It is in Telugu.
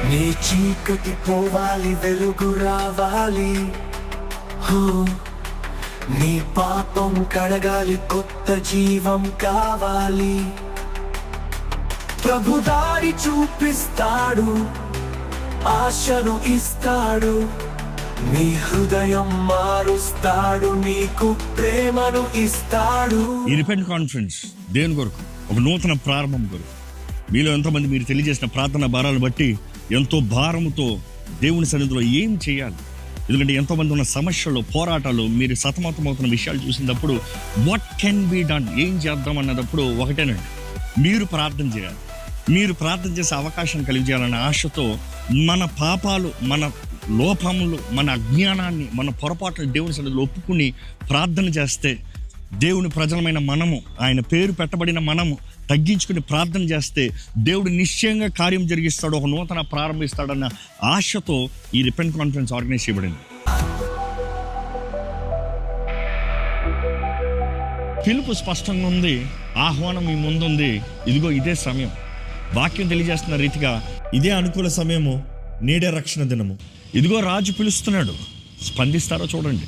నీ చీకటి పోవాలి, వెలుగు రావాలి. నీ పాపం కడగాలి, కొత్త జీవం కావాలి. ప్రభు దారి చూపిస్తాడు, ఆశను ఇస్తాడు, నీ హృదయం మారుస్తాడు, నీకు ప్రేమను ఇస్తాడు. ఈ రిపెంట్ కాన్ఫరెన్స్ దేని కొరకు? ఒక నూతన ప్రారంభం కొరకు. మీలో ఎంతోమంది మీరు తెలియజేసిన ప్రార్థన భారాలను బట్టి ఎంతో భారముతో దేవుని సన్నిధిలో ఏం చేయాలి, ఎందుకంటే ఎంతోమంది ఉన్న సమస్యలు, పోరాటాలు, మీరు సతమతమవుతున్న విషయాలు చూసినప్పుడు వాట్ కెన్ బి డన్, ఏం చేద్దాం అన్నప్పుడు ఒకటేనండి, మీరు ప్రార్థన చేయాలి. మీరు ప్రార్థన చేసే అవకాశం కలిగజేయాలన్న ఆశతో మన పాపాలు, మన లోపములు, మన అజ్ఞానాన్ని, మన పొరపాట్లు దేవుని సన్నిధిలో ఒప్పుకుని ప్రార్థన చేస్తే, దేవుని ప్రజలమైన మనము, ఆయన పేరు పెట్టబడిన మనము తగ్గించుకుని ప్రార్థన చేస్తే దేవుడు నిశ్చయంగా కార్యం జరిగిస్తాడు, ఒక నూతన ప్రారంభిస్తాడన్న ఆశతో ఈ రిపెంట్ కాన్ఫరెన్స్ ఆర్గనైజ్ చేయబడింది. పిలుపు స్పష్టంగా ఉంది, ఆహ్వానం మీ ముందుంది. ఇదిగో ఇదే సమయం. వాక్యం తెలియజేస్తున్న రీతిగా ఇదే అనుకూల సమయము, నేడే రక్షణ దినము. ఇదిగో రాజు పిలుస్తున్నాడు. స్పందిస్తారో చూడండి.